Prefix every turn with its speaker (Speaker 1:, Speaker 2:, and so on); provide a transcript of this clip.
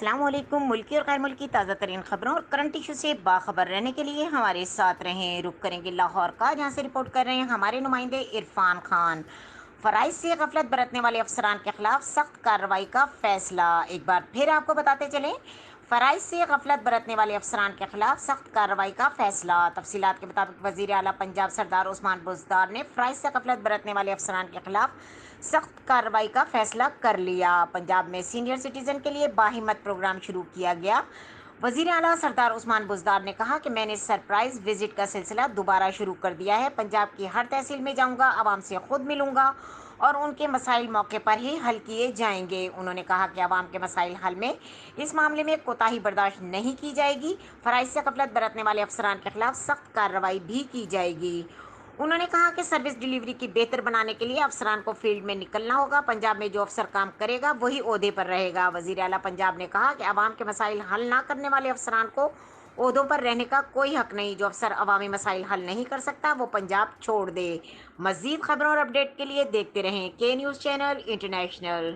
Speaker 1: अस्सलाम वालेकुम। मुल्की और गैर मुल्की ताज़ा तरीन खबरों और करंट इशू से बाखबर रहने के लिए हमारे साथ रहें। रुक करेंगे लाहौर का, जहाँ से रिपोर्ट कर रहे हैं हमारे नुमाइंदे इरफान खान। फ़राइज़ से गफलत बरतने वाले अफसरान के खिलाफ सख्त कार्रवाई का फैसला। एक बार फिर आपको बताते चलें, फ़राइज़ से गफलत बरतने वाले अफसरान के खिलाफ सख्त कार्रवाई का फैसला। तफसीलात के मुताबिक वज़ीर आला पंजाब सरदार उस्मान बुज़दार ने फ़राइज़ से गफलत बरतने वाले अफसरान के खिलाफ सख्त कार्रवाई का फैसला कर लिया। पंजाब में सीनियर सिटीजन के लिए बाहिम्मत प्रोग्राम शुरू किया गया। वज़ीर आला सरदार उस्मान बुज़दार ने कहा कि मैंने सरप्राइज विजिट का सिलसिला दोबारा शुरू कर दिया है। पंजाब की हर तहसील में जाऊंगा, आवाम से खुद मिलूंगा और उनके मसाइल मौके पर ही हल किए जाएंगे। उन्होंने कहा कि आवाम के मसाइल हल में इस मामले में कोताही बर्दाश्त नहीं की जाएगी। फ़राइज़ से गफलत बरतने वाले अफसरान के खिलाफ सख्त कार्रवाई भी की जाएगी। उन्होंने कहा कि सर्विस डिलीवरी की बेहतर बनाने के लिए अफसरान को फील्ड में निकलना होगा। पंजाब में जो अफसर काम करेगा वही ओहदे पर रहेगा। वज़ीर आला पंजाब ने कहा कि आवाम के मसाइल हल ना करने वाले अफसरान को ओहदों पर रहने का कोई हक नहीं। जो अफसर अवामी मसाइल हल नहीं कर सकता वो पंजाब छोड़ दे। मज़ीद खबरों और अपडेट के लिए देखते रहें के न्यूज़ चैनल इंटरनेशनल।